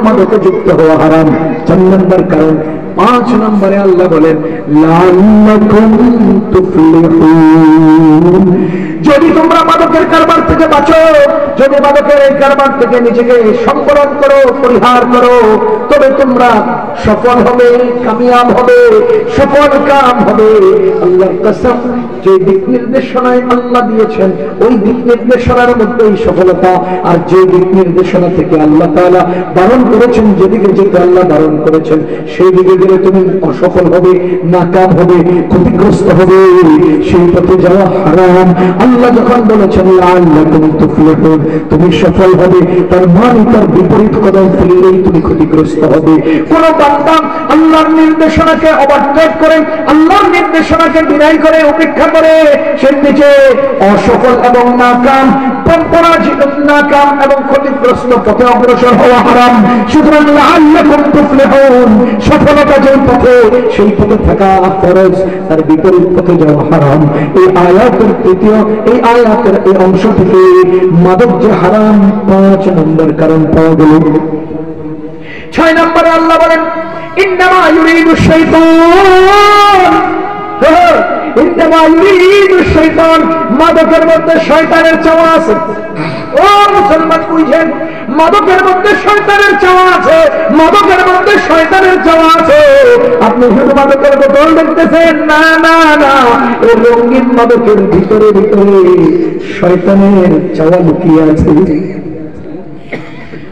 মাদকে যুক্ত হওয়া হারাম। 4 নম্বর কারণ। 5 নম্বরে আল্লাহ বলেন লাআল্লাকুম তুফলিহুন, যদি তোমরা মাদকের কারবার থেকে বাঁচো, যদি মাদকের এই কারবার থেকে নিজেকে সংবরণ করো, পরিহার করো, তবে তোমরা সফল হবে, কামিয়াব হবে, সফল কাম হবে। আল্লাহর কসম, যে দিক নির্দেশনায় আল্লাহ দিয়েছেন ওই দিক নির্দেশনার মধ্যেই সফলতা, আর যে দিক নির্দেশনা থেকে আল্লাহ তাআলা বারণ করেছেন, যেদিকে যেতে আল্লাহ বারণ করেছেন সেই দিকে গেলে তুমি অসফল হবে, নাকাম হবে, ক্ষতিগ্রস্ত হবে, সেই পথে যাওয়া হারাম। আল্লাহ যখন বলেছেন লাআল্লাকুম তুফলিহুন, তুমি সফল হবে, তার মানে তার বিপরীত কদম ফেললেই তুমি ক্ষতিগ্রস্ত হবে। কোন বান্দা আল্লাহর নির্দেশনাকে ওভারটেক করে, আল্লাহর নির্দেশনাকে বিনয় করে, উপেক্ষা করে, সে নিচে অসফল এবং নাকাম, পরাজিত, নাকাম এবং ক্ষতিগ্রস্ত পথে অগ্রসর হওয়া হারাম। সুতরাং লাআল্লাকুম তুফলিহুন, সফলতা যে পথে সেই পথে থাকা ফরজ, তার বিপরীত পথে যাওয়া হারাম। এই আয়াতের তৃতীয়, এই আয়াতের এই অংশ থেকে মাদক যে হারাম 5 নম্বর কারণ পাওয়া গেল। 6 নম্বরে আল্লাহ বলেন ইন্নামা ইউরিদু শাইতান, ইন্নামা ইউরিদু শাইতান, মাদকের মধ্যে শয়তানের চাওয়া আছে। ও মুসলমান বুঝেন, মাদকের মধ্যে শয়তানের চাওয়া আছে, মাদকের মধ্যে শয়তানের চাওয়া আছে। আপনি শুধু মাদকের বোতল দেখতেছেন, না না না, এই রঙিন মাদকের ভিতরে ভিতরে শয়তানের চাওয়া লুকিয়ে আছে।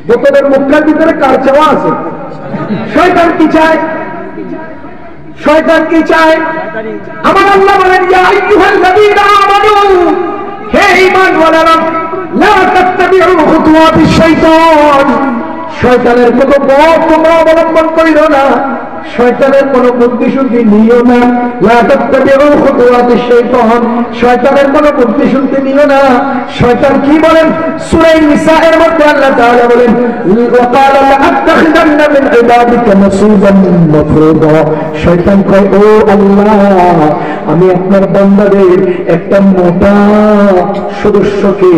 বোতলের মুখের ভিতরে কার চাওয়া আছে? শয়তান কি চায়? শয়তান কি চায়? আমার আল্লাহ বলেন ইয়া আইয়ুহাল্লাযীনা আমানু, হে ঈমানওয়ালারা, লা তাত্তাবিউ খুতুওয়াতিশ শাইতান, শয়তানের কোনো পথ তোমরা অবলম্বন করিও না, শয়তানের কোনো বুদ্ধি শুদ্ধি নিও না। লা তাত্তাবিউ খুতুওয়াতিশ শাইতান, শয়তানের কোনো বুদ্ধি শুদ্ধি নিও না। শয়তান কি বলেন? সূরা নিসা এর মধ্যে আল্লাহ তাআলা বলেন ওয়াকালা লাআত্তাখিযান্না মিন ইবাদিকা নাসীবান মাফরুদা, শয়তান কয় ও আল্লাহ, আমি আপনার বান্দাদের একটা মোটা সদস্যকে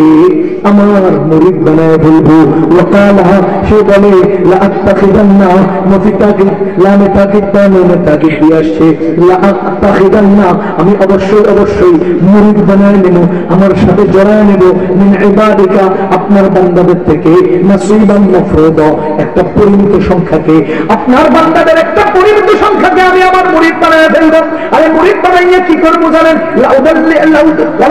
আমার মুরিদ বানায় ফেলবো। ওয়াকালা, সে বলে লাআত্তাখিযান্না, মুফিতাকি লামে তাকিদ দামে তাকিদ দিয়ে আসছে, লাআত্তাখিযান্না, আমি অবশ্যই অবশ্যই মুরিদ বানায় নেব, আমার সাথে জড়ায় নেব, মিন ইবাদিকা, আপনার বান্দাদের থেকে, নাসীবান মাফরুদা, একটা পরিমিত সংখ্যাকে, আপনার বান্দাদের একটা পরিমিত সংখ্যাকে আমি আমার মুরিদ বানায় ফেলব। আরে মুরিদ বানাইয়ে কি করব জানেন?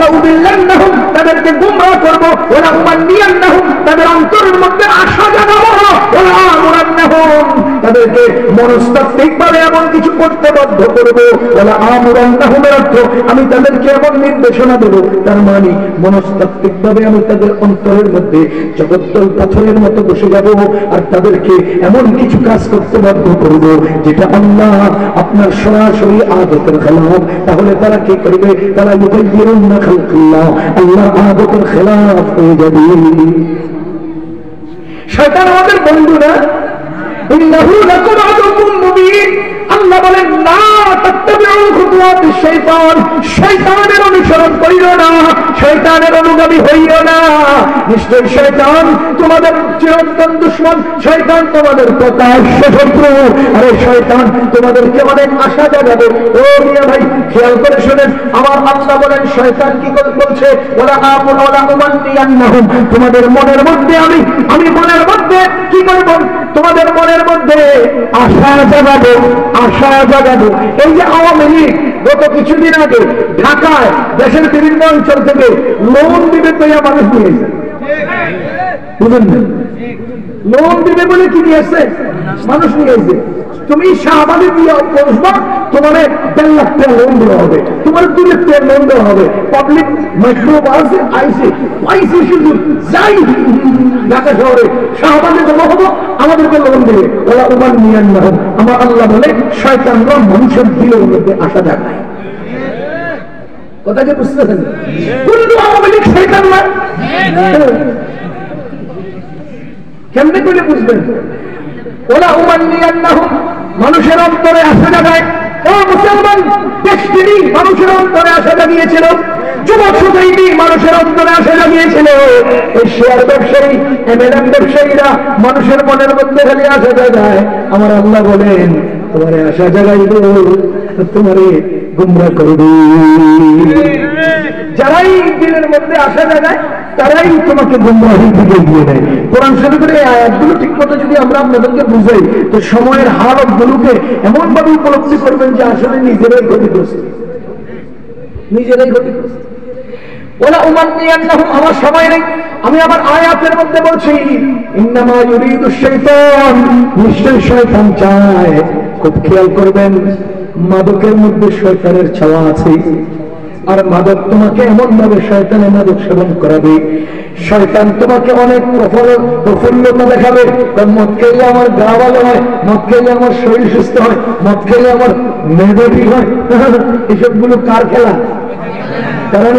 লাউদিল্লান্নাহুম, তাদেরকে গোমরাহ করব, ওয়া লাউমান্নিয়ান্নাহুম, তাদের অন্তরের মধ্যে আশা জাগাবো, ওয়া আমুরান্নাহুম, তাদেরকে মনস্তাত্ত্বিকভাবে এমন কিছু করতে বাধ্য করব, ওয়া আমুরান্নাহুম, এর অর্থ আমি তাদেরকে এমন নির্দেশনা দেব, তার মানে মনস্তাত্ত্বিকভাবে আমি তাদের অন্তরের মধ্যে জগদ্দল পাথরের মতো বসে যাব, আর তাদেরকে এমন কিছু কাজ করতে বাধ্য করব যেটা আল্লাহ আপনার সরাসরি আদতের খেলাফ। তাহলে তারা কি করবে? তারা ইউগাইয়িরুনা খালকাল্লাহ, আল্লাহর আদতের খেলাফ হয়ে যাবে। শয়তান আমাদের বন্ধু না, ইন্নাহু লাকুম আদুউম মুবিন। আল্লাহ বলেন না তাত্তাবিউ খুতুওয়াতিশ শাইতান, শয়তানের অনুসরণ করিও না, শয়তানের অনুগামী হইও না। নিশ্চয়ই শয়তান তোমাদের চিরন্তন দুশমন, শয়তান তোমাদের প্রকাশ্য শত্রু। আরে শয়তান তোমাদেরকে অনেক আশা জাগাবে। ও মিয়া ভাই, খেয়াল করে শুনেন, আমার আল্লাহ বলেন শয়তান কি বলছে? ওলা আমুন ওলা উমান্নিয়ান্নাহুম, তোমাদের মনের মধ্যে আমি মনের মধ্যে কি করব? তোমাদের মনের মধ্যে আশা জাগাবো, আশা জাগাবো। এই যে আওয়ামী লীগ গত কিছুদিন আগে ঢাকায় দেশের বিভিন্ন অঞ্চল থেকে লোন দিবে তো মানুষ নিয়েছে, বুঝলেন না? লোন দিবে বলে কি নিয়েছে? মানুষ নিয়েছে। তুমি শাহবাগে দিয়ে বসবা, তোমার 1.5 লাখ টাকা লোন দেওয়া হবে, তোমার 2 লাখ টাকা লোন দেওয়া হবে। পাবলিক মাইক্রোবাসে আইসি শুধু যাই ঢাকা শহরে শাহবাগে জমা হবো, আমাদেরকে লোন দেবে। ওরা উমান নিয়ান না, আমার আল্লাহ বলে শয়তানরা মানুষের দিলের মধ্যে আসা জাগায়। কথা কি বুঝতেছেন? কোন আওয়ামী লীগ শয়তান না? কেমনে করে বুঝবেন? ওলা উমান্নিয়ান্নাহুম, মানুষের অন্তরে আসা জাগায়। ও মুসলমান, দেশটি মানুষের অন্তরে আসা জাগিয়েছিল। যুবক সুদাইবি মানুষের অন্তরে আশা জাগিয়েছিল। এই শেয়ার ব্যবসায়ী, এমএলএম ব্যবসায়ীরা মানুষের মনের মধ্যে খালি আশা জাগায়। আমার আল্লাহ বলেন তোমারে আশা জাগাইব, তোমারে গুমরাহ করবে। যারাই দিনের মধ্যে আশা জাগায় তারাই তোমাকে গুমরাহির দিকে এগিয়ে দেয়। কোরআন শরীফের এই আয়াতগুলো ঠিক মতো যদি আমরা আপনাদেরকে বুঝাই তো সময়ের হালতগুলোকে এমন ভাবে উপলব্ধি করবেন যে আসলে নিজেরাই ক্ষতিগ্রস্ত, নিজেরাই ক্ষতিগ্রস্ত। ওলা উমান্নিয়ান্নাহুম, আমার সময় নেই, আমি আমার আয়াতের মধ্যে বলছি ইন্নামা ইউরিদু শাইতান, নিশ্চয় শয়তান চায়। খুব খেয়াল করবেন, মাদকের মধ্যে শয়তানের ছায়া আছে। আর মাদক তোমাকে এমন ভাবে শয়তানে মাদক সেবন করাবে, শয়তান তোমাকে অনেক প্রফুল্লতা দেখাবে। মদ খেলে আমার গা ভালো হয়, মদ খেলে আমার শরীর সুস্থ হয়, মদ খেলে আমার মেধা ঠিক হয়। এসবগুলো কার খেলা? কারণ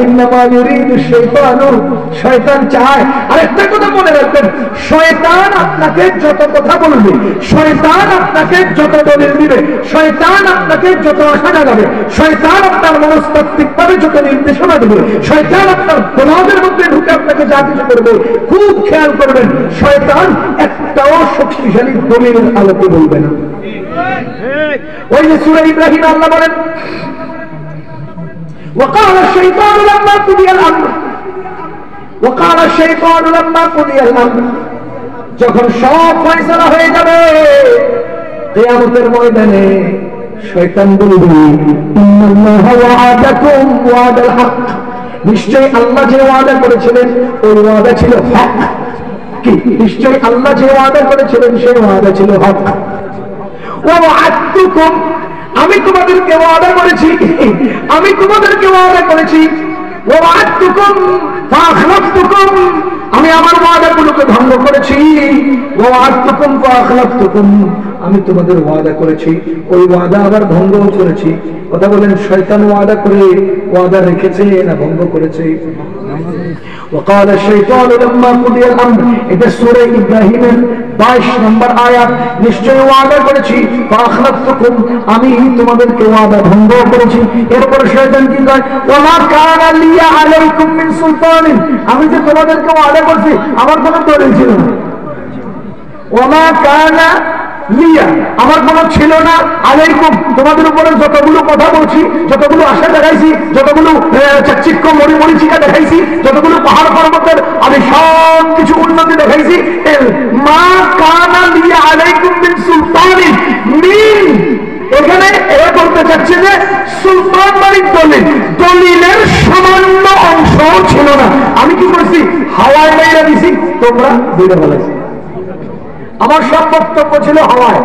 শয়তান চায়। আরেকটা কথা মনে রাখবেন, শয়তান আপনাকে যত কথা বলবে, শয়তান আপনাকে যত দলিল দিবে, শয়তান আপনাকে যত আশা জাগাবে, শয়তান আপনার মনস্তাত্ত্বিক ভাবে যত নির্দেশনা দেবে, শয়তান আপনার গোলামের মধ্যে ঢুকে আপনাকে যা কিছু করবে, খুব খেয়াল করবেন শয়তান একটাও শক্তিশালী দলিলের আলোকে বলবে না। ওই যে সূরা ইব্রাহিম আল্লাহ বলেন وقال الشيطان لما قضي الامر وقال الشيطان لما قضي الامر, যখন সব ফয়সালা হয়ে যাবে কিয়ামতের ময়দানে শয়তান বলবে ইন্নাল্লাহা ওয়া'আদাকুম ওয়া'দাল হক, নিশ্চয়ই আল্লাহ যে ওয়াদা করেছিলেন ওই ওয়াদা ছিল হক। কি? নিশ্চয়ই আল্লাহ যে ওয়াদা করেছিলেন সেই ওয়াদা ছিল হক। ওয়া ওয়া'আদতুকুম, আমি তোমাদেরকে ওয়াদা করেছি, আমি তোমাদেরকে ওয়াদা করেছি। ওয়া'আদতুকুম ফাআখলাফতুকুম, আমি আমার ওয়াদাগুলোকে ভঙ্গ করেছি। ওয়া'আদতুকুম ফাআখলাফতুকুম, আমি তোমাদের ওয়াদা করেছি, ওই ওয়াদা আবার ভঙ্গও করেছি। কথা বলেন, শয়তান ওয়াদা করে ওয়াদা রেখেছে না ভঙ্গ করেছে? وقال الشيطان لما قضي الامر, এটা সূরা ইব্রাহিমের 22 নম্বর আয়াত। নিশ্চয় ওয়াদা করেছি, ফাআখলাফতুকুম, আমি তোমাদেরকে ওয়াদা ভঙ্গ করেছি। এরপর শয়তান কি কয়, ওমা কানা লিয়া আলাইকুম মিন সুলতানিন, আমি যে তোমাদেরকে ওয়াদা করছি আমার কোনো দলিল ছিল না। ওমা কানা লিয়া, আমার কোনো ছিল না, আলাইকুম, তোমাদের উপরে যতগুলো কথা বলছি, যতগুলো আশা দেখাইছি, যতগুলো চাকচিক্য মরিচিকা দেখাইছি, যতগুলো পাহাড় পর্বতের আমি সব কিছু উন্নতি দেখাইছি, মা কানা লিয়া আলাইকুম মিন সুলতানিন, মিন এখানে এরা বলতে চাচ্ছে যে সুলতান বাড়ির দলিল, দলিলের সামান্য অংশ ছিল না। আমি কি করছি? হাওয়ায় মেরে দিছি, তোমরা বুঝে ফেলাইছি। আমার সব বক্তব্য ছিল হাওয়ায়।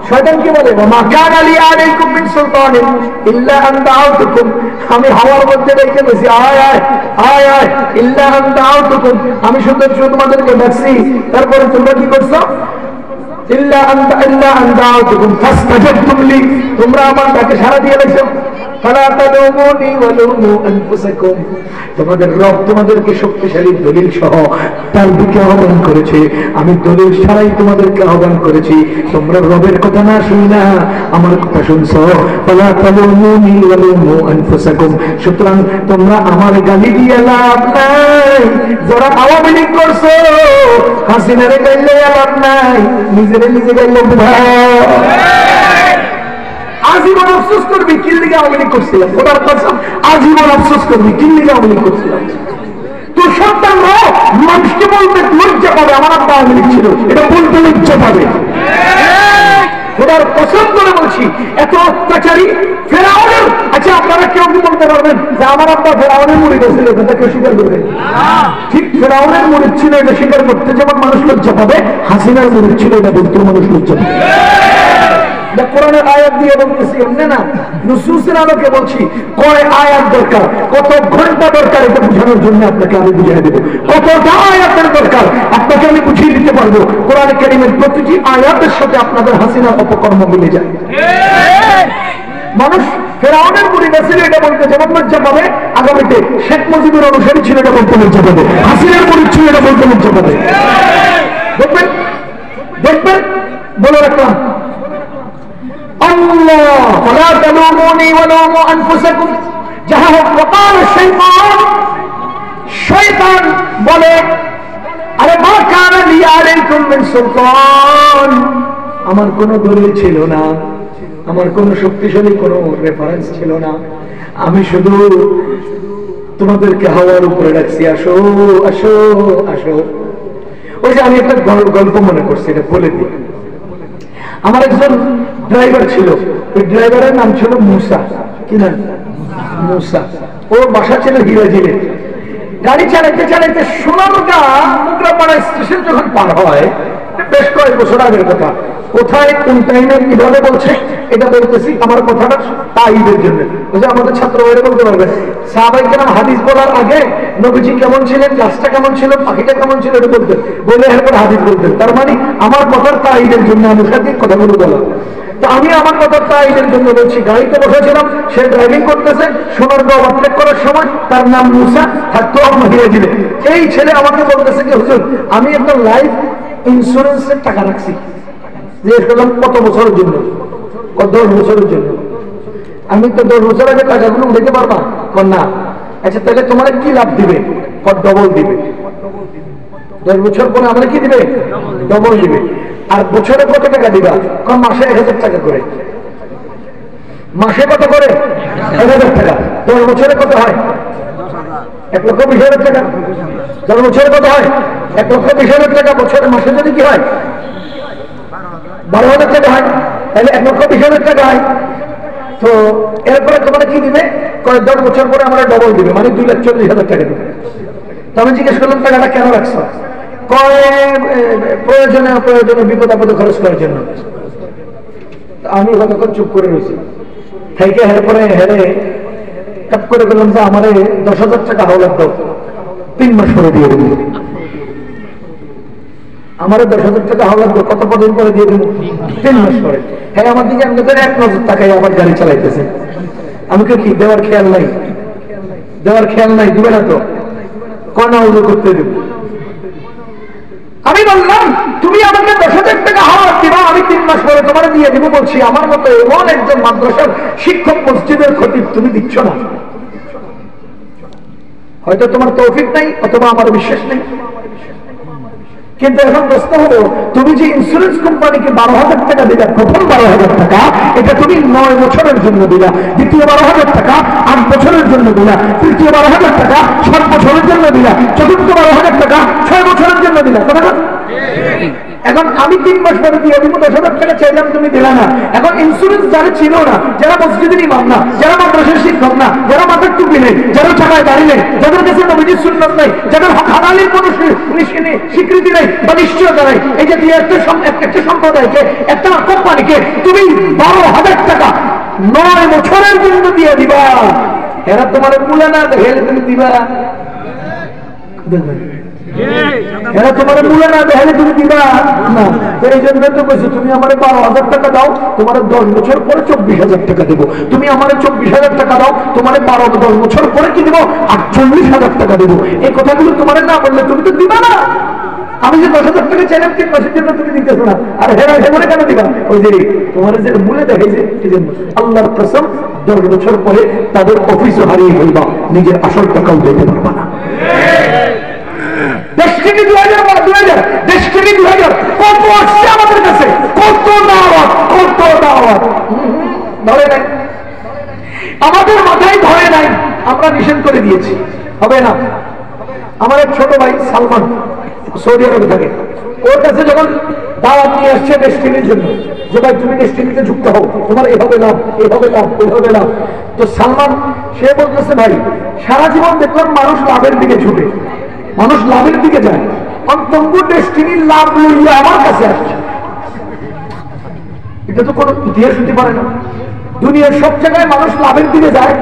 শয়তান কি বলে, মা কানা লি আলাইকুম মিন সুলতানিন ইল্লা আন দাআউতুকুম, আমি হাওয়ার মধ্যে রেখে দিয়েছি আয় আয় আয় আয়, ইল্লা আন দাআউতুকুম, আমি শুধু তোমাদেরকে ডাকছি, তারপরে তোমরা কি করছো? ইল্লা আন দাআউতুকুম ফাস্তাজাবতুম লি, তোমরা আমার ডাকে সাড়া দিয়ে দিয়েছো। ফালা তালুমুনি ওয়া লুমু আনফুসাকুম, তোমাদের রব তোমাদেরকে শক্তিশালী দলিল সহ তার দিকে আহ্বান করেছে, আমি দলিল ছাড়াই তোমাদেরকে আহ্বান করেছি, তোমরা রবের কথা না শুনি না আমার কথা শুনছো। ফালা তালুমুনি ওয়া লুমু আনফুসাকুম, সুতরাং তোমরা আমার গালি দিয়ে লাভ নাই। যারা আওয়ামী লীগ করছো হাসিনারে গাইলে লাভ নাই, নিজেরে নিজে গাইলে আজীবন আফসোস করবি কি লিগে আওয়ামী লীগ করছিলাম। খোদার কসম, আজীবন আফসোস করবি কি লিগে আওয়ামী লীগ করছিলাম। তোর সন্তান মানুষকে বলতে লজ্জা পাবে আমার আব্বা আওয়ামী লীগ ছিল, এটা বলতে লজ্জা পাবে। খোদার কসম করে বলছি, এত অত্যাচারী ফেরাউনের, আচ্ছা আপনারা কেউ কি বলতে পারবেন যে আমার আব্বা ফেরাউনের মুরিদ ছিল? এটা কেউ স্বীকার করবে? ঠিক ফেরাউনের মুরিদ ছিল, এটা স্বীকার করতে যেমন মানুষ লজ্জা পাবে, হাসিনার মুরিদ ছিল এটা বলতে মানুষ লজ্জা পাবে। কোরআনের আয়াত দিয়ে বলতেছি এমনি না, নুসুসের আলোকে বলছি। কয় আয়াত দরকার, কত ঘন্টা দরকার, এটা বোঝানোর জন্য আপনাকে আমি বুঝিয়ে দেবো। কতটা আয়াতের দরকার আপনাকে আমি বুঝিয়ে দিতে পারবো। কোরআন কারীমের প্রতিটি আয়াতের সাথে আপনাদের হাসিনার অপকর্ম মিলে যায়। মানুষ ফেরাউনের মুরিদ ছিল এটা বলতে যেমন লজ্জা পাবে, আগামীতে শেখ মুজিবের অনুসারী ছিল এটা বলতে লজ্জা পাবে, হাসিনার মুরিদ ছিল এটা বলতে লজ্জা পাবে। দেখবেন দেখবেন বলে রাখলাম, আল্লাহ ফালা তালুমুনি ওয়া লুমু আনফুসাকুম, যাহা হোক কপাল শয়তান বলে, আরে মা কানা লি আলাইকুম মিন সুলতান, আমার কোনো দলিল ছিল না, আমার কোনো শক্তিশালী কোনো রেফারেন্স ছিল না, আমি শুধু তোমাদেরকে হাওয়ার উপরে রাখছি, আসো আসো আসো। ওই যে আমি একটা গল্প মনে করছি, এটা বলে দিই। আমার একজন ড্রাইভার ছিল, ওই ড্রাইভারের নাম ছিল মুসা। কি নাম? মুসা। ওর বাসা ছিল হিরাজিলে। গাড়ি চালাইতে চালাইতে সোনারগাঁ মোগরাপাড়া স্টেশন যখন পার হয়, বেশ কয়েক বছর আগের কথা, কোথায় কোন টাইমে কিভাবে বলছে এটা বলতেছি, আমার কথাটা তাইদের জন্য, আমাদের ছাত্র ভাইরা বলতে পারবে। সাহাবায়ে কেরাম হাদিস বলার আগে নবীজি কেমন ছিলেন, গাছটা কেমন ছিল, পাখিটা কেমন ছিল, এটা বলতেন, বলে এরপর হাদিস বলতেন। তার মানে আমার কথার তাইদের জন্য আনুষঙ্গিক কথাগুলো বলা। তো আমি আমার কথা তাইদের জন্য বলছি। গাড়িতে বসেছিলাম, সে ড্রাইভিং করতেছে, সোনারগাঁ ওভারটেক করার সময় তার নাম মুসা, থাকতো হিরাজিলে। এই ছেলে আমাকে বলতেছে যে হুজুর, আমি একটা লাইফ ইন্স্যুরেন্সের টাকা রাখছি। জিজ্ঞেস করলাম কত বছরের জন্য? 10 বছরের জন্য। আমি তো 10 বছর আগে টাকাগুলো উঠাতে পারবা না। আচ্ছা তাহলে তোমার কি লাভ দিবে? ডবল দিবে। 10 বছর পরে আমরা কি দিবে? ডবল দিবে। আর বছরে কত টাকা দিবা? মাসে 1000 টাকা করে। মাসে কত করে? 1000 টাকা। 10 বছরে কত হয়? 1,20,000 টাকা। 10 বছরে কত হয়? 1,20,000 টাকা। বছরে মাসে যদি কি হয়? 12,000 টাকা হয়। তাহলে 1,20,000 টাকা হয়। তো এরপরে তোমার কি দিবে? 10 বছর পরে আমরা ডবল দিবে, মানে 2,40,000 টাকা দিবে। তো আমি জিজ্ঞেস করলাম টাকাটা কেন রাখছো? প্রয়োজনে অপ্রয়োজনে বিপদ আপদে খরচ করার জন্য। আমি কতক্ষণ চুপ করে রয়েছি, থেকে এরপরে হেরে কাপ করে বললাম যে আমারে 10,000 টাকা হাওলাত দাও, 3 মাস পরে দিয়ে দেবো। আমার 10,000 টাকা হাওলাত দাও, কত দিন পরে দিয়ে দেবো? 3 মাস পরে। হ্যাঁ, আমার দিকে আমি 1 নজর টাকায় আবার গাড়ি চালাইতেছে। আমাকে কি দেওয়ার খেয়াল নাই? দেওয়ার খেয়াল নাই, দিবে না তো কনা উজু করতে দেব। আমি বললাম তুমি আমাকে 10,000 টাকা হাওলাত দিবা, আমি 3 মাস পরে তোমার দিয়ে দিব। বলছি আমার মতো এমন একজন মাদ্রাসার শিক্ষক, মসজিদের খতিব তুমি দিচ্ছ না। হয়তো তোমার তৌফিক নাই, অথবা আমার বিশ্বাস নেই। কিন্তু এখন প্রশ্ন হলো, তুমি যে ইন্স্যুরেন্স কোম্পানিকে 12,000 টাকা দিলা, প্রথম 12,000 টাকা এটা তুমি 9 বছরের জন্য দিলা, দ্বিতীয় 12,000 টাকা 8 বছরের জন্য দিলা, তৃতীয় 12,000 টাকা 7 বছরের জন্য দিলা, চতুর্থ 12,000 টাকা 6 বছরের জন্য দিলা। এখন আমি 3 মাস পরে দিয়ে দিব, 10,000 টাকা চাইলাম, তুমি দিলা না। এখন ইন্স্যুরেন্স যারা ছিল না, যারা মসজিদের ইমাম না, যারা মাদ্রাসার শিক্ষক না, যারা মাথার টুপি নেই, যারা টাকায় দাঁড়ি নেই, যাদের কাছে নবীজির সুন্নাত নাই, যাদের হালালের কোনো স্বীকৃতি নেই বা নিশ্চয়তা নাই, এই যে দিয়ে একটা সম্প্রদায়কে, একটা কোম্পানিকে তুমি 12,000 টাকা 9 বছরের জন্য দিয়ে দিবা, এরা তোমার মূলে না দেখে তুমি দিবা? এরা তোমার মূলে না দেখলে তুমি দিবা না। এই জন্য তো বলছি, তুমি আমার 12,000 টাকা দাও, তোমার 10 বছর পরে 24,000 টাকা দেবো। তুমি আমার 24,000 টাকা দাও, তোমার 10 বছর পরে কি দেবো? 48,000 টাকা দেবো। এই কথাগুলো তোমার না বললে তুমি তো দিবা না। আমি যে 10,000 টাকা চাইলাম 3 মাসের জন্য, তুমি দিতেছো না। আর হেমনে কেন দিবা? ওই যে তোমার যে মূলে দেখাইছে, এই জন্য আল্লাহর কসম 10 বছর পরে তাদের অফিসও হারিয়ে ফেলবা, নিজের আসল টাকাও দিতে পারবা না। ডেস্টিনি 2000 ডেস্টিনি 2000 কত আসছে আমাদের কাছে, কত দাওয়াত, কত দাওয়াত ধরে নাই, আমাদের মাথায় ধরে নাই, আমরা নিষেধ করে দিয়েছি, হবে না। আমার এক ছোট ভাই সালমান সৌদি আরবে থাকে, ওর কাছে যখন দাওয়াত নিয়ে আসছে ডেস্টিনির জন্য, যে ভাই তুমি ডেস্টিনিতে যুক্ত হও, তোমার এভাবে লাভ, এভাবে লাভ, ওইভাবে লাভ। তো সালমান সে বলতেছে, ভাই সারা জীবন দেখলাম মানুষ লাভের দিকে ছুটে, মানুষ লাভের দিকে যায়, অন্তঙ্গু ডেস্টিনির লাভ লইয়া আমার কাছে আসছে। এটা তো কোনো ইতিহাস হতে পারে না। দুনিয়ার সব জায়গায় মানুষ লাভের দিকে যায়,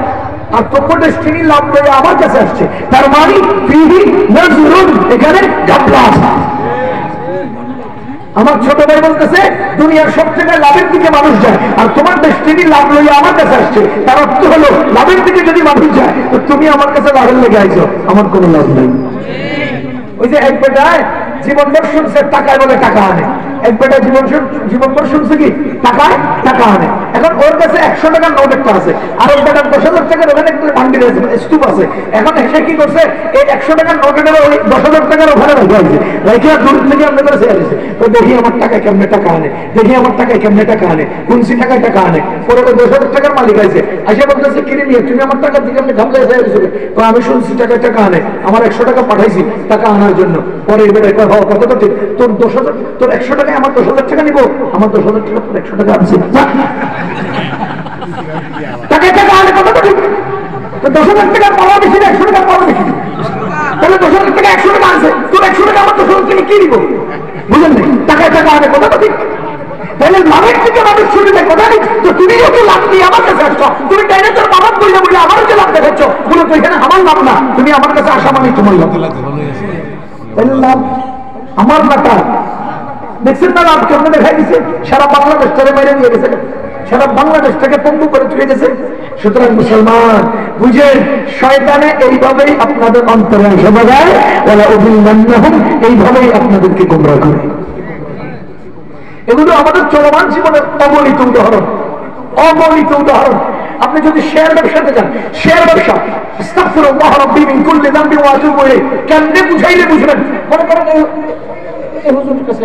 আর তঙ্গু ডেস্টিনির লাভ লইয়া আমার কাছে আসছে। তার মানে এখানে ঘাপলা আছে। আমার ছোট ভাই বলতেছে, দুনিয়ার সব জায়গায় লাভের দিকে মানুষ যায়, আর তোমার ডেস্টিনি লাভ লইয়া আমার কাছে আসছে। তার অর্থ হলো, লাভের দিকে যদি মানুষ যায়, তো তুমি আমার কাছে লাভের লেগে আইছো, আমার কোনো লাভ নেই। ওই যে এক বেটায় জীবনভর শুনছে টাকায় বলে টাকা আনে, এক বেটায় জীবনভর শুনছে কি টাকায় টাকা আনে। এখন ওর কাছে 100 টাকার নোট একটা আছে, আর ওর টাকার 10,000 টাকার ওখানে একটা বান্ডিল আছে, স্তূপ আছে। এখন সে কি করছে, এই 100 টাকার নোটের ওই 10,000 টাকার ওখানে রাখে দূর থেকে আপনার কাছে আসছে, তো দেখি আমার টাকা কেমনে টাকা আনে, দেখি আমার টাকায় কেমনে টাকা আনে, কোনসি টাকায় টাকা আনে। পরে ওই 10,000 টাকার মালিক আছে, আসে বলতেছে কিনে নিয়ে তুমি আমার টাকা দিকে আপনি ঘামলে তো আমি শুনছি টাকায় টাকা আনে, আমার 100 টাকা পাঠাইছি টাকা আনার জন্য। পরে এবারে কত তো ঠিক, তোর 10,000, তোর 100 টাকায় আমার 10,000 টাকা নিবো, আমার 10,000 টাকা তোর 100 টাকা আছে টাকায় টাকা আনে, কত তো ঠিক। তো 10,000 টাকার পাওয়া বেশি না 100 টাকার পাওয়া বেশি, তাহলে 10,000 টাকা 100 টাকা আছে, তোর 100 টাকা আমার 10,000 টাকা কি দিব, বুঝলেন না? টাকায় টাকা আনে, কত তো ঠিক। তাহলে লাভের থেকে মানুষ ছুটে দেয় কোথায়, তো তুমি ওকে লাভ দিয়ে আমার কাছে আসছো, তুমি তাইলে তোর বাবার বইলে বলে আমার যে লাভ দেখাচ্ছ, বলে তো এখানে আমার লাভ না, তুমি আমার কাছে আসা মানে তোমার লাভ। তাহলে লাভ আমার না তার, দেখছেন না লাভ কেমন দেখাই দিচ্ছে, সারা বাংলাদেশটাকে মেরে নিয়ে গেছে, সারা বাংলাদেশটাকে পঙ্গু করে তুলে গেছে। সুতরাং মুসলমান বুঝেন, শয়তানে এইভাবেই আপনাদের অন্তরে এসে বাজায়, ওরা অভিনন্দন এইভাবেই আপনাদেরকে গোমরাহ করে। এগুলো আমাদের চলমান জীবনের অগণিত উদাহরণ, অগণিত উদাহরণ। আপনি যদি শেয়ার ব্যবসাতে যান, শেয়ার ব্যবসা আস্তাগফিরুল্লাহ রাব্বি মিন কুল্লি যামবি ওয়া আতুবু ইলাইহি, কেমনে বুঝাইলে বুঝবেন। মনে করেন এই হুজুরের কাছে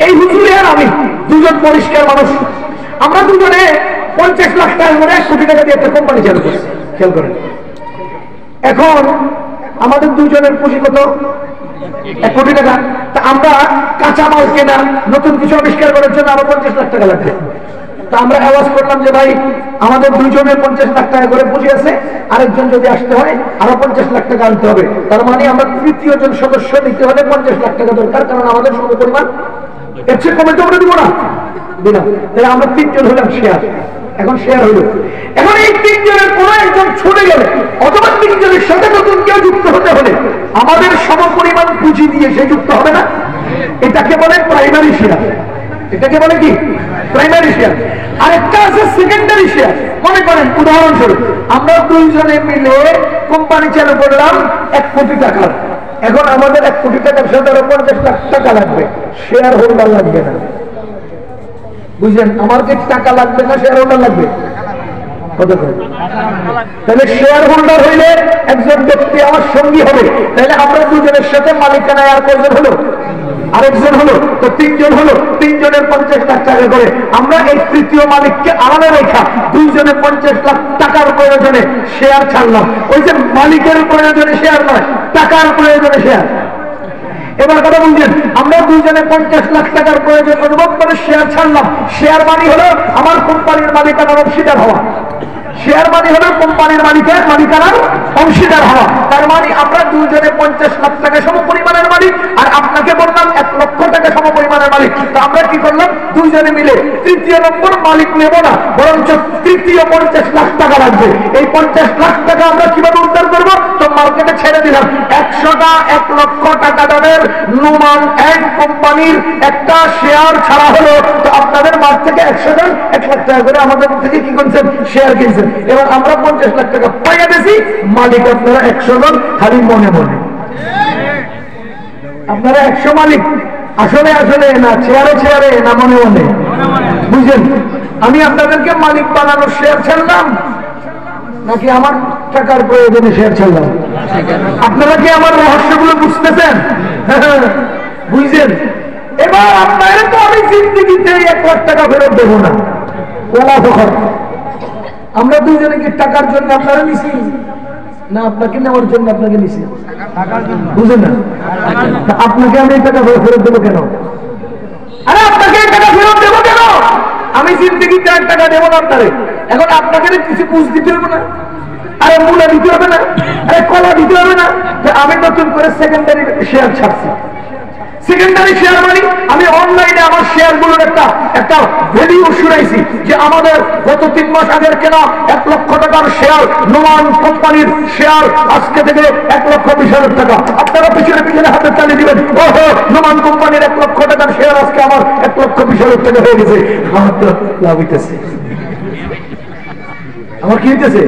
এই হুজুরে আর আমি দুজন পরিষ্কার মানুষ, আমরা দুজনে 50 লাখ টাকা করে 1 কোটি টাকা দিয়ে একটা কোম্পানি চালু করছি, খেয়াল করেন। এখন আমাদের দুজনের পুঁজি কত, 1 কোটি টাকা। তা আমরা কাঁচা মাল কেনা, নতুন কিছু আবিষ্কার করার জন্য আরো 50 লাখ টাকা লাগবে। তা আমরা আওয়াজ করলাম যে ভাই আমাদের দুইজনের 50 লাখ টাকা করে পুঁজি আছে, আরেকজন যদি আসতে হয় আরো 50 লাখ টাকা আনতে হবে। তার মানে আমরা তৃতীয় জন সদস্য নিতে হলে 50 লাখ টাকা দরকার, কারণ আমাদের সম পরিমাণ, এর চেয়ে কমে তো আমরা দিব না, দিলাম। তাহলে আমরা 3 জন হলাম শেয়ার, এখন শেয়ার হইল। এখন এই 3 জনের কোন একজন ছুটে গেলে অথবা 3 জনের সাথে নতুন কেউ যুক্ত হতে হলে আমাদের সম পরিমাণ পুঁজি দিয়ে সে যুক্ত হবে না, এটাকে বলে প্রাইমারি শেয়ার। এটাকে বলে কি? Primary share. আরেকটা আছে সেকেন্ডারি শেয়ার। মনে করেন উদাহরণস্বরূপ আমরা দুইজনে মিলে কোম্পানি চালু করলাম 1 কোটি টাকার, এখন আমাদের 1 কোটি টাকার সাথে 50 লাখ টাকা লাগবে, শেয়ার হোল্ডার লাগবে না, বুঝলেন? আমার কি টাকা লাগবে না শেয়ার হোল্ডার লাগবে? কত করে? তাহলে শেয়ার হোল্ডার হইলে একজন ব্যক্তি আমার সঙ্গী হবে, তাহলে আমরা দুজনের সাথে মালিকানায় আর কয়জন হলো? আরেকজন হলো, তো 3 জন হলো। 3 জনের 50 লাখ টাকা করে। আমরা এই তৃতীয় মালিককে আড়ালে রেখা দুইজনে 50 লাখ টাকার প্রয়োজনে শেয়ার ছাড়লাম। ওই যে মালিকের প্রয়োজনে শেয়ার নয়, টাকার প্রয়োজনে শেয়ার। এবার কথা বুঝছেন, আমরা দুইজনে 50 লাখ টাকার প্রয়োজন অনুভব করে শেয়ার ছাড়লাম। শেয়ার মানি হলো আমার কোম্পানির মালিকানার অংশীদার হওয়া, শেয়ার মানি হলো কোম্পানির মালিকানার অংশীদার হওয়া। তার মানে আমরা দুইজনে 50 লাখ টাকা সম পরিমাণের মালিক, আর আপনাকে বললাম 1 লক্ষ টাকা সম পরিমাণের মালিক। তো আমরা কি করলাম, দুইজনে মিলে তৃতীয় নম্বর মালিক নেব না, বরঞ্চ তৃতীয় 50 লাখ টাকা লাগবে। এই 50 লাখ টাকা আমরা কিভাবে উদ্ধার করবো? তো মার্কেটে ছেড়ে দিলাম 100টা 1 লক্ষ টাকা দামের নুমান এক কোম্পানির একটা শেয়ার ছাড়া হলো। তো আপনাদের মাঠ থেকে 100 জন 1 লাখ টাকা করে আমাদের থেকে কি করছেন, শেয়ার কিনছেন। এবার আমরা 50 লাখ টাকা পাইয়া দিয়েছি, মালিক আপনারা 100 জন, খালি মনে মনে আপনারা 100 মালিক, আসলে আসলে না, শেয়ারে না মনে মনে, বুঝলেন? আমি আপনাদেরকে মালিক বানানোর শেয়ার ছাড়লাম নাকি আমার টাকার প্রয়োজনে শেয়ার ছাড়লাম? আপনারা কি আমার রহস্যগুলো বুঝতেছেন? বুঝছেন? এবার আপনারা তো আমি জিন্দিগিতে 1 লাখ টাকা ফেরত দেবো না, ওলা তখন আমরা দুজনে কি টাকার জন্য আপনারা নিছি না আপনাকে নেওয়ার জন্য আপনাকে নিছি? বুঝেন না? আপনাকে আমি টাকা ফেরত দেবো কেন? আরে আপনাকে টাকা ফেরত দেবো কেন? আমি জিন্দিগিতে 1 টাকা দেবো না আপনারে। এখন আপনাকে কিছু পুষ দিতে হবে না, আরে মূলা দিতে হবে না, আরে কলা দিতে হবে না। আমি নতুন করে সেকেন্ডারি শেয়ার ছাড়ছি। সেকেন্ডারি শেয়ার মানে আমি অনলাইনে আমার শেয়ার গুলোর একটা ভিডিও শুনাইছি যে আমাদের গত 3 মাস আগের কেনা 1 লক্ষ টাকার শেয়ার, নোমান কোম্পানির শেয়ার আজকে থেকে 1,20,000 টাকা। আপনারা পিছনে পিছনে হাতে চালিয়ে দিবেন, ওহো নোমান কোম্পানির 1 লক্ষ টাকার শেয়ার আজকে আমার 1,20,000 টাকা হয়ে গেছে, আমার তো লাভ হইতেছে। আমার কি হইতেছে?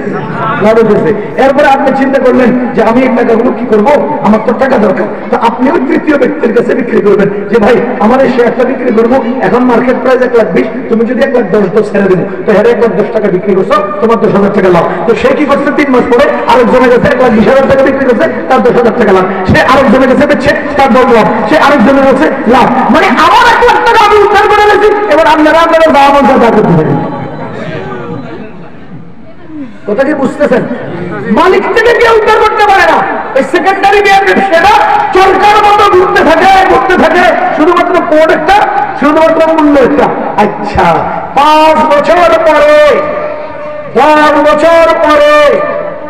লাভ হইতেছে। এরপরে আপনি চিন্তা করলেন যে আমি এই টাকাগুলো কি করবো, আমার তো টাকা দরকার। তো আপনিও তৃতীয় ব্যক্তির কাছে বিক্রি করবেন যে ভাই আমার এই শেয়ারটা বিক্রি করবো, এখন মার্কেট প্রাইস 1,20,000, তুমি যদি 1,10,000 ছেড়ে দেবো তো হ্যাঁ 1,10,000 টাকা বিক্রি করছো, তোমার 10,000 টাকা লাভ। তো সে কি করছে, 3 মাস পরে আরেকজনের কাছে 1,20,000 টাকা বিক্রি করছে, তার 10,000 টাকা লাভ। সে আরেকজনের কাছে বেচছে, তার 10 লাভ। সে আরেকজনের কাছে লাভ। মানে আমার 1,00,000 টাকা আমি উদ্ধার করে গেছি। এবার আপনারা যা মন চায় তা করতে পারেন। কথা কি বুঝতেছেন? মালিক থেকে কেউ উদ্ধার করতে পারে না। এই সেকেন্ডারি ব্যবসাটা চরকার মতো ঘুরতে থাকে, শুধুমাত্র কোড একটা, শুধুমাত্র মূল্য একটা। আচ্ছা 5 বছর পরে, 10 বছর পরে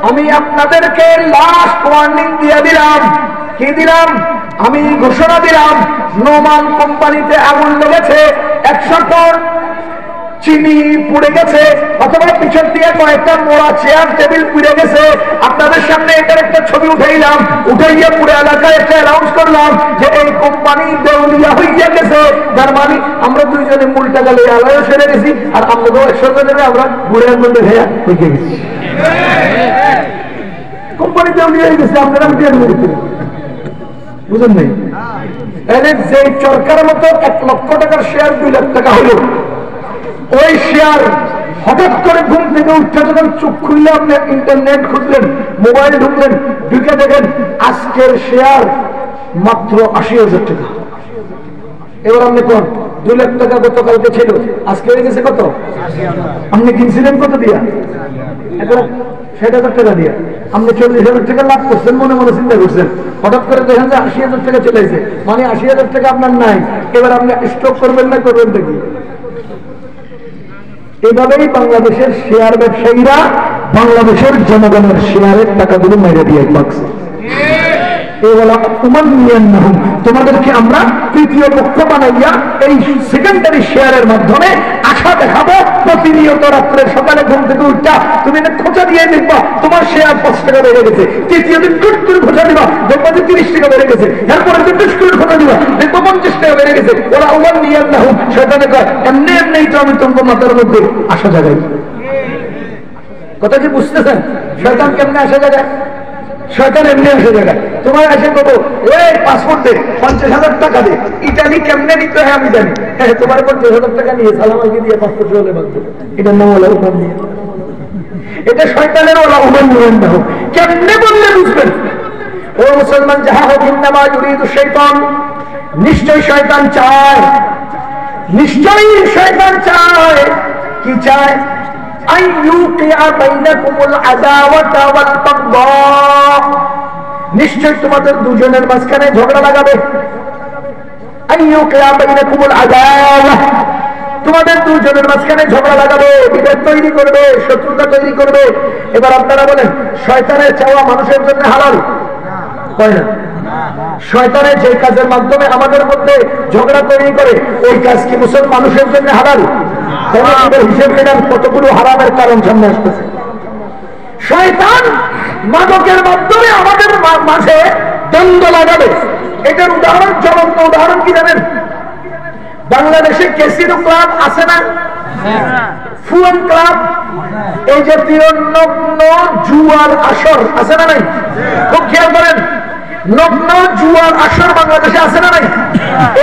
আমি আপনাদেরকে লাস্ট ওয়ার্নিং দিয়ে দিলাম। কি দিলাম? আমি ঘোষণা দিলাম, নোমান কোম্পানিতে আগুন লেগেছে, 100 টন চিনি পুড়ে গেছে, অথবা পিছন দিয়ে কয়েকটা মোড়া চেয়ার টেবিল পুড়ে গেছে। আপনাদের সামনে এটার একটা ছবি উঠাইলাম, উঠাইয়া পুরো এলাকায় একটা অ্যানাউন্স করলাম যে এই কোম্পানি দেউলিয়া হইয়া গেছে। তার মানে আমরা দুইজনে মূল টাকা লইয়া আলাদা সেরে গেছি, আর আমাদের 100 জনের আমরা ঘুরে মধ্যে হয়ে গেছি। কোম্পানি দেউলিয়া হয়ে গেছে, আপনারা বুঝেন নাই? যে চরকার মতো 1 লক্ষ টাকার শেয়ার 2 লাখ টাকা হলো, ওই শেয়ার হঠাৎ করে ঘুম থেকে উঠে যখন চোখ খুললে, আপনি ইন্টারনেট খুঁজলেন, মোবাইল ঢুকলেন, ঢুকে দেখেন আজকের শেয়ার মাত্র 80,000 টাকা। এবার আপনি কোন 2 লাখ টাকা গতকালকে ছিল, আজকে হয়ে গেছে কত? আপনি কিনছিলেন কত দিয়া? 1,60,000 টাকা দিয়া। আপনি 40,000 টাকা লাভ করছেন, মনে মনে চিন্তা করছেন। হঠাৎ করে দেখেন যে 80,000 টাকা চলে আসে, মানে 80,000 টাকা আপনার নাই। এবার আপনি স্টক করবেন না করবেন নাকি? এভাবেই বাংলাদেশের শেয়ার ব্যবসায়ীরা বাংলাদেশের জনগণের শেয়ারের টাকাগুলো মেরে দিয়ে পাচ্ছে। তোমাদেরকে আমরা তৃতীয় পক্ষ বানাইয়া এই সেকেন্ডারি শেয়ারের মাধ্যমে আশা দেখাবো। প্রতিনিয়ত রাত্রে সকালে ঘুম থেকে উঠা তুমি খোঁচা দিয়ে দেখবা তোমার শেয়ার 5 টাকা বেড়ে গেছে। তৃতীয় দিন টুট করে খোঁচা দিবা, দেখবা যে 30 টাকা বেড়ে গেছে। এরপরে দিন টুট করে খোঁচা দিবা, দেখবা 50 টাকা বেড়ে গেছে। ওরা ওমান নিয়ে না হোক সেখানে কয় এমনি এমনি তো আমি তোমার মাথার মধ্যে আশা জাগাই। কথা কি বুঝতেছেন? শয়তান কেমনে আসা জায়গায়? শয়তান এমনি আসে জায়গায়। তোমার এসে বলবো এই পাসপোর্ট দে, 50,000 টাকা দে, ইটালি কেমনে নিতে হয় আমি জানি। হ্যাঁ তোমার 50,000 টাকা নিয়ে সালাম আলকি দিয়ে পাসপোর্ট চলে বাঁধবে, এটার নাম হলো উপান দিয়ে। এটা শয়তানের ওলা উপান নিবেন না হোক। কেমনে বললে বুঝবেন? ও মুসলমান, যাহা হোক ইন্নামা ইউরিদু শাইতান, নিশ্চয়ই শয়তান চায়, নিশ্চয়ই শয়তান চায়। কি চায়? নিশ্চয় তোমাদের দুজনের মাঝখানে ঝগড়া লাগাবে। তোমাদের দুজনের মাঝখানে ঝগড়া লাগাবে, বিভেদ তৈরি করবে, শত্রুতা তৈরি করবে। এবার আপনারা বলেন, শয়তানের চাওয়া মানুষের জন্য হালাল হয় না? শয়তানের যে কাজের মাধ্যমে আমাদের মধ্যে ঝগড়া তৈরি করে, ওই কাজ কি মুসলমান মানুষের জন্য হালাল? হিসেব নিলাম কতগুলো হারামের কারণ সামনে আসতেছে। শয়তান মাদকের মাধ্যমে আমাদের মাঝে দ্বন্দ্ব লাগাবে। এটার উদাহরণ, জ্বলন্ত উদাহরণ কি জানেন? বাংলাদেশে ক্যাসিনো ক্লাব আছে না? ফুয়েন ক্লাব, এই জাতীয় নগ্ন জুয়ার আসর আছে না নাই? খুব খেয়াল করেন, নগ্ন জুয়ার আসর বাংলাদেশে আছে না নাই?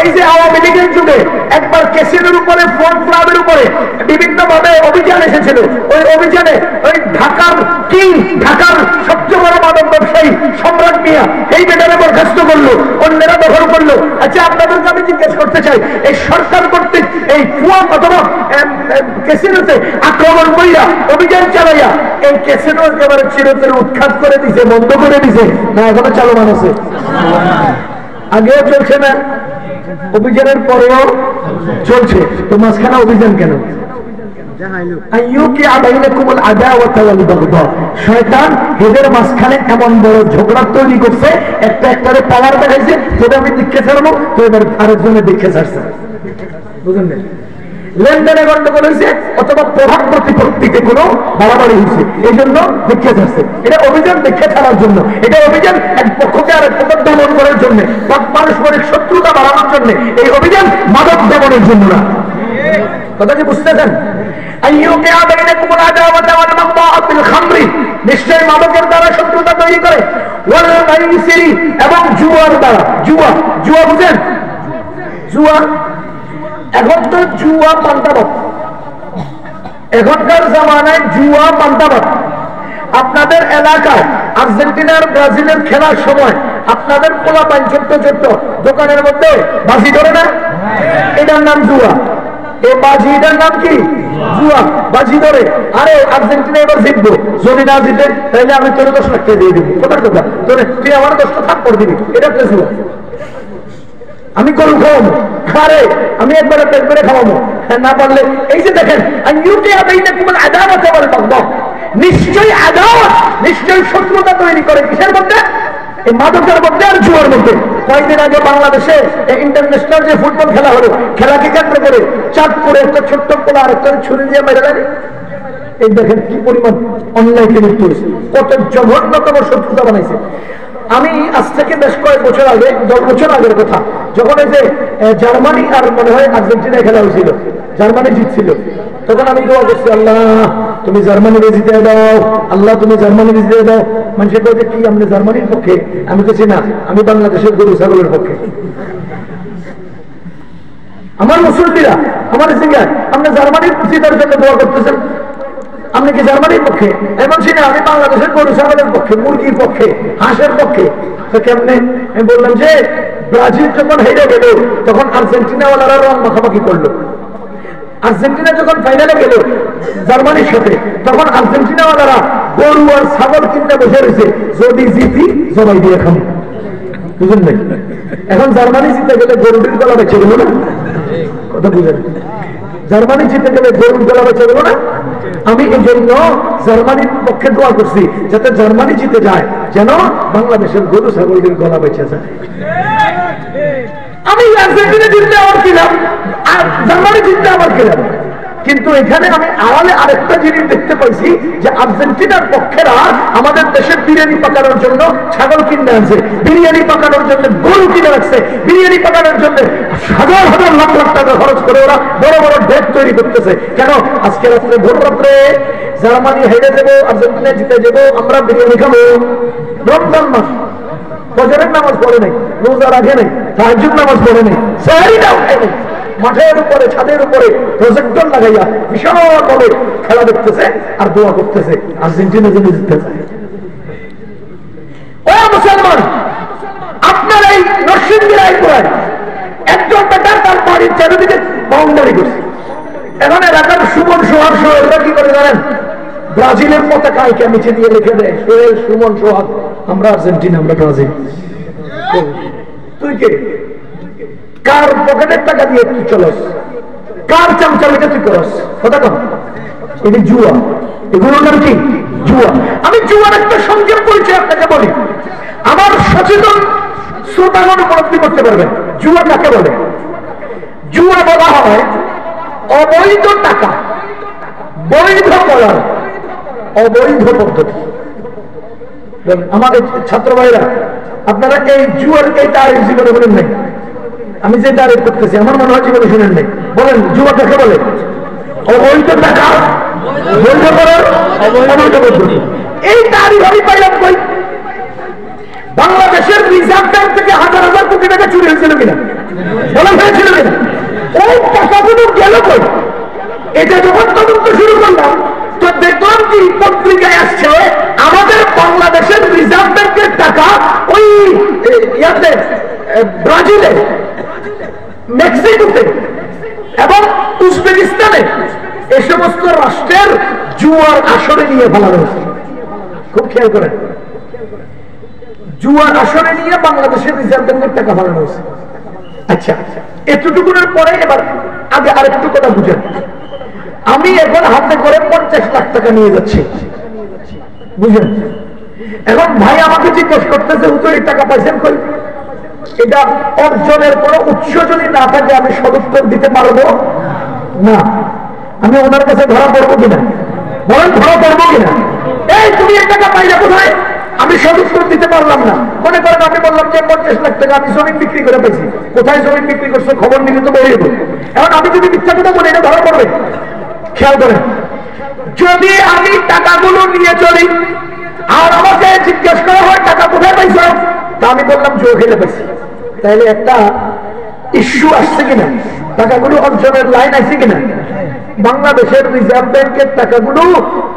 এই যে আওয়ামী লীগের যুগে একবার ক্যাসিনোর উপরে, ফুয়েন ক্লাবের উপরে বিভিন্ন ভাবে অভিযান এসেছিল। ওই অভিযানে ওই ঢাকার কিং, ঢাকার সবচেয়ে বড় মাদক ব্যবসায়ী সম্রাট মিয়া এই বেটারে বরখাস্ত করলো, অন্যেরা দখল করলো। আচ্ছা আপনাদেরকে আমি জিজ্ঞেস করতে চাই, এই সরকার কর্তৃক এই ফুয়েন অথবা ক্যাসিনোতে আক্রমণ করিয়া, অভিযান চালাইয়া এই ক্যাসিনো একেবারে চিরতরে উৎখাত করে দিছে, বন্ধ করে দিছে না এখনো চালমান আছে? আগেও চলছে না, অভিযানের পরেও চলছে। তো মাঝখানে অভিযান কেন? শয়তান এদের মাঝখানে এমন বড় ঝগড়া তৈরি করছে, একটা একটারে পাওয়ার দেখাইছে, তোদের আমি দীক্ষা ছাড়বো, তো এবার আরেকজনের দীক্ষা ছাড়ছে। বুঝলেন না? লেনদেনে গন্ডগোল হয়েছে অথবা প্রভাব প্রতিপত্তিতে কোনো বাড়াবাড়ি হয়েছে, এই জন্য দীক্ষা ছাড়ছে। এটা অভিযান দীক্ষা ছাড়ার জন্য, এটা অভিযান এক পক্ষকে আর এক পক্ষ দমন করার জন্য, পারস্পরিক শত্রুতা বাড়ানোর জন্য। এই অভিযান মাদক দমনের জন্য না। কথা কি বুঝতেছেন? নিশ্চয় মাদকের দ্বারা শত্রুতা তৈরি করে, এবং জুয়ার দ্বারা। জুয়া, জুয়া বুঝেন? জুয়া এখন তো জুয়া পান্তাবাদ, এখনকার জামানায় জুয়া পান্তাবাদ। আপনাদের এলাকায় আর্জেন্টিনার ব্রাজিলের খেলার সময় আপনাদের পোলাপান ছোট্ট ছোট্ট দোকানের মধ্যে বাজি ধরে না, এটার নাম জুয়া। এই বাজি, এটার নাম কি? জুয়া। বাজি ধরে, আরে আর্জেন্টিনা এবার জিতবো, যদি না জিতে তাহলে আমি তোর 10 লাখ টাকা দিয়ে দেবো। কোথার কথা? তুই আমার 10টা থাপ্পড় দিবি, এটা একটা জুয়া। আমি গরু খাওয়াবো, আরে আমি একবারে পেট করে খাওয়াবো, না পারলে এই যে দেখেন, নিশ্চয়ই আদাওয়াত, নিশ্চয়ই শত্রুতা তৈরি করে কিসের মধ্যে? এই মাদকের মধ্যে আর জুয়ার মধ্যে। কয়েকদিন আগে বাংলাদেশে ইন্টারন্যাশনাল যে ফুটবল খেলা হলো, খেলাকে কেন্দ্র করে চাঁদপুরে একটা ছোট্ট পোলা আর একটা ছুরি দিয়ে মেরে দেয়। এই দেখেন কি পরিমাণ অন্যায় ক্লিক করেছে, কত জঘন্যতম শত্রুতা বানাইছে। আমি আজ থেকে বেশ কয়েক বছর আগে, 10 বছর আগের কথা, যখন এই যে জার্মানি আর মনে হয় আর্জেন্টিনা খেলা হয়েছিল, জার্মানি জিতছিল, তখন আমি দোয়া করছি, আল্লাহ তুমি জার্মানিকে জিতে দাও, আল্লাহ তুমি জার্মানিকে জিতে দাও। মানুষের বলছে কি আপনি জার্মানির পক্ষে? আমি বলছি না, আমি বাংলাদেশের গরু ছাগলের পক্ষে। আমার মুসল্লিরা আমার সিঙ্গার, আপনি জার্মানির জিতার জন্য দোয়া করতেছেন, আপনি কি জার্মানির পক্ষে? এমন ছিল আমি বাংলাদেশের গরু ছাগলের পক্ষে, মুরগির পক্ষে, হাঁসের পক্ষে। তো কেমনে? আমি বললাম যে ব্রাজিল যখন হেরে গেল তখন আর্জেন্টিনাওয়ালারা রং মাখামাখি করলো। আর্জেন্টিনা যখন ফাইনালে গেল জার্মানির সাথে, তখন আর্জেন্টিনাওয়ালারা গরু আর ছাগল কিনতে বসে রয়েছে, যদি জিতি জবাই দিয়ে খাবো। বুঝলেন নাই? এখন জার্মানি জিতে গেলে গরুটির গলা বেঁচে গেল না? কথা বুঝেন? জার্মানি জিতে গেলে গরুর গলা বেঁচে গেল না? আমি এই জন্য জার্মানির পক্ষে দোয়া করছি, যাতে জার্মানি জিতে যায়, যেন বাংলাদেশের গরু ছাগলের গলা বেঁচে যায়। আমি আর্জেন্টিনা জিততে আমার কিলাম, আর জার্মানি জিততে আমার কিলাম। কিন্তু এখানে আমি আড়ালে আরেকটা জিনিস দেখতে পাইছি, যে আর্জেন্টিনার পক্ষেরা আমাদের দেশের বিরিয়ানি পাকানোর জন্য ছাগল কিনে আনছে, বিরিয়ানি পাকানোর জন্য গরু কিনে রাখছে, বিরিয়ানি পাকানোর জন্য হাজার হাজার লাখ লাখ টাকা খরচ করে ওরা বড় বড় ডেক তৈরি করতেছে। কেন? আজকে রাত্রে ভোর রাত্রে জার্মানি হেরে যাবো, আর্জেন্টিনা জিতে যাবো, আমরা বিরিয়ানি খাবো। রমজান মাস, ফজরের নামাজ পড়ে নাই, রোজা রাখে নাই, তাহাজ্জুদ নামাজ পড়ে নাই, সেহরিটাও খায় নাই, মাঠের উপরে ছাদের উপরে প্রজেক্টর লাগাইয়া বিশাল ভাবে খেলা দেখতেছে আর দোয়া করতেছে আর্জেন্টিনা যেন জিততে চায়। ও মুসলমান, আপনার এই নরসিংদী রায়পুরায় একজন বেটা তার বাড়ির চারিদিকে বাউন্ডারি করছে। এখন এলাকার সুমন সোহাগ সোহেলরা কি করে জানেন? ব্রাজিলের পতাকা নিচে দিয়ে লিখে দেয়, সোহেল সুমন সোহাগ, আমরা আর্জেন্টিনা, আমরা ব্রাজিল। তুই কে? কার পকেটের টাকা দিয়ে তুই চলস? কার চামচামিটা তুই করস? কথা কম, এটা জুয়া। এগুলোর নাম কি? জুয়া। আমি জুয়ার একটা সংক্ষেপ পরিচয় আপনাকে বলি, আমার সচেতন শ্রোতাগণ উপলব্ধি করতে পারবেন জুয়া কাকে বলে। জুয়া বলা হয় অবৈধ টাকা বৈধ করার অবৈধ পদ্ধতি। আমাদের ছাত্র ভাইরা, আপনারা এই জুয়ার এই তারিখ জীবনে বলেন নাই? আমি যে তারিখ করতেছি আমার মনে হয় জীবনে শুনেন নাই। বলেন জুয়া কাকে বলে? অবৈধ টাকা বৈধ করার অবৈধ পদ্ধতি। এই তারিখ আমি পাইলাম কই? বাংলাদেশের রিজার্ভ ব্যাংক থেকে হাজার হাজার কোটি টাকা চুরি হয়েছিল কিনা? বলা হয়েছিল কিনা? ওই টাকাগুলো গেল কই? এটা যখন তদন্ত শুরু করলাম তো দেখলাম কি পত্রিকায় আসছে আমাদের বাংলাদেশের রিজার্ভ ব্যাংকের টাকা ওই ইয়াতে ব্রাজিলে, মেক্সিকোতে এবং উজবেকিস্তানে এই সমস্ত রাষ্ট্রের জুয়ার আসরে নিয়ে ফেলা হয়েছে। খুব খেয়াল করেন, জুয়ার আসরে নিয়ে বাংলাদেশের রিজার্ভ ব্যাংকের টাকা ফেলানো হয়েছে। আচ্ছা, এতটুকুনের পরে এবার আগে আরেকটু কথা বুঝেন। আমি এখন হাতে করে 50 লাখ টাকা নিয়ে যাচ্ছি, বুঝলেন? এখন ভাই আমাকে জিজ্ঞেস করতেছে হুজুর এই টাকা পাইছেন কই? এটা অর্জনের কোনো উৎস যদি না থাকে আমি সদুত্তর দিতে পারবো না। আমি ওনার কাছে ধরা পড়বো কিনা? বলেন ধরা পড়বো কিনা? এই তুমি এই টাকা পাইলে কোথায়? আমি সদুত্তর দিতে পারলাম না। মনে করেন আমি বললাম যে 50 লাখ টাকা আমি জমিন বিক্রি করে পেয়েছি। কোথায় জমিন বিক্রি করছো খবর নিলে তো বেরিয়ে দেবো। এখন আমি যদি মিথ্যা কথা বলি এটা ধরা পড়বে? খেয়াল করেন, যদি আমি টাকাগুলো নিয়ে চলি আর আমাকে জিজ্ঞেস করা হয় টাকা কোথায় পাইছ, তা আমি বললাম জুয়া খেলে পাইছি, তাহলে একটা ইস্যু আসছে কিনা, টাকাগুলো অর্জনের লাইন আছে কিনা? বাংলাদেশের রিজার্ভ ব্যাংকের টাকাগুলো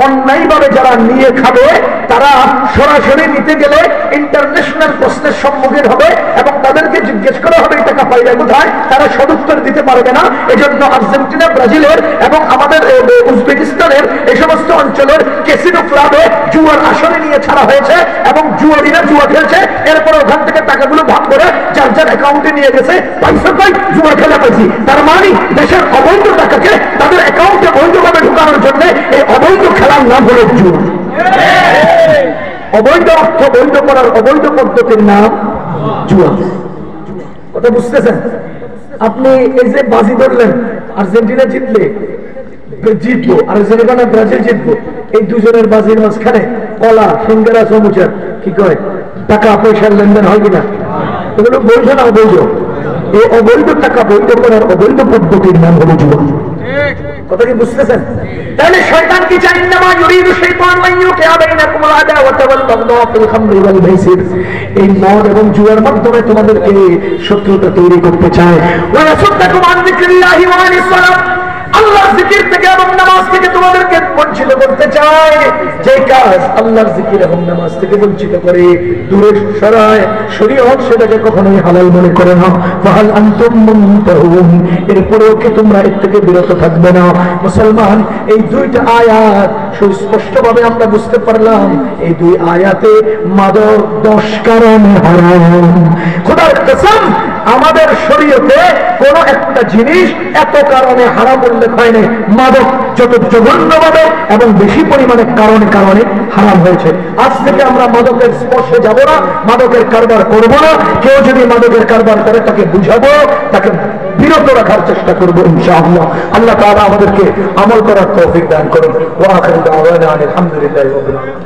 অন্যায়ভাবে যারা নিয়ে খাবে তারা সরাসরি নিতে গেলে ইন্টারন্যাশনাল প্রশ্নের সম্মুখীন হবে এবং তাদেরকে জিজ্ঞেস করা হবে টাকা পাইলে কোথায়, তারা সদুত্তর দিতে পারবে না। এজন্য আর্জেন্টিনা, ব্রাজিলের এবং আমাদের উজবেকিস্তানের এই সমস্ত অঞ্চলের ক্যাসিনো ক্লাবে জুয়ার আসরে নিয়ে ছাড়া হয়েছে এবং জুয়ারিরা জুয়া খেলছে, এরপরে ওখান থেকে টাকাগুলো ভাগ করে যার যার অ্যাকাউন্টে নিয়ে গেছে, পয়সা পাই জুয়া খেলা পাইছি। তার মানে দেশের অবৈধ টাকাকে তাদের অ্যাকাউন্টে বৈধভাবে ঢুকানোর জন্য এই অবৈধ খেলার নাম হলো জুয়া। অবৈধ অর্থ বৈধ করার অবৈধ পদ্ধতির নাম জুয়া। কথা বুঝতেছেন? আপনি এই যে বাজি ধরলেন, আর্জেন্টিনা জিতবে জিতবো আর যেখানে ব্রাজিল জিতবো, এই দুজনের বাজির মাঝখানে কলা, সিঙ্গারা, সমুচা কি কয় টাকা পয়সার লেনদেন হয় কিনা? এগুলো বৈধ না অবৈধ? এই অবৈধ টাকা বৈধ করার অবৈধ পদ্ধতির নাম হলো জুয়া। কথা কি বুঝতেছেন? তাহলে শয়তান কি চায়? ইন্নামা ইউরিদু শাইতানু আন ইউকিআ বাইনাকুমুল আদাওয়াতা ওয়াল বাগদা ফিল খামরি ওয়াল মাইসির। এই মদ এবং জুয়ার মাধ্যমে তোমাদেরকে শত্রুতা তৈরি করতে চায়। ওয়া ইয়াসুদ্দাকুম আন যিকরিল্লাহি ওয়া আনিস সালাত, আল্লাহর জিকির থেকে এবং নামাজ থেকে তোমাদেরকে বঞ্চিত করতে চায়। যে কাজ আল্লাহর জিকির এবং নামাজ থেকে বঞ্চিত করে, দূরে সরায়, শরীয়ত সেটাকে কখনোই হালাল মনে করে না। ফাহাল আনতুম মুনতাহুন, এরপরেও কি তোমরা এর থেকে বিরত থাকবে না? মুসলমান, এই দুইটা আয়াত সুস্পষ্টভাবে আমরা বুঝতে পারলাম, এই দুই আয়াতে মাদক 10 কারণে হারাম। খোদার কসম, আমাদের শরীয়তে কোন একটা জিনিস এত কারণে হারাম উল্লেখ হয়নি। মাদক যত জঘন্যভাবে এবং বেশি পরিমাণে কারণে কারণে হারাম হয়েছে। আজ থেকে আমরা মাদকের স্পর্শে যাব না, মাদকের কারবার করব না। কেউ যদি মাদকের কারবার করে তাকে বুঝাবো, তাকে বিরত রাখার চেষ্টা করবো ইনশাআল্লাহ। আল্লাহ তাআলা আমাদেরকে আমল করার তৌফিক দান করুন। ওয়া আখিরু দাওয়ানা আলহামদুলিল্লাহি রাব্বিল আলামিন।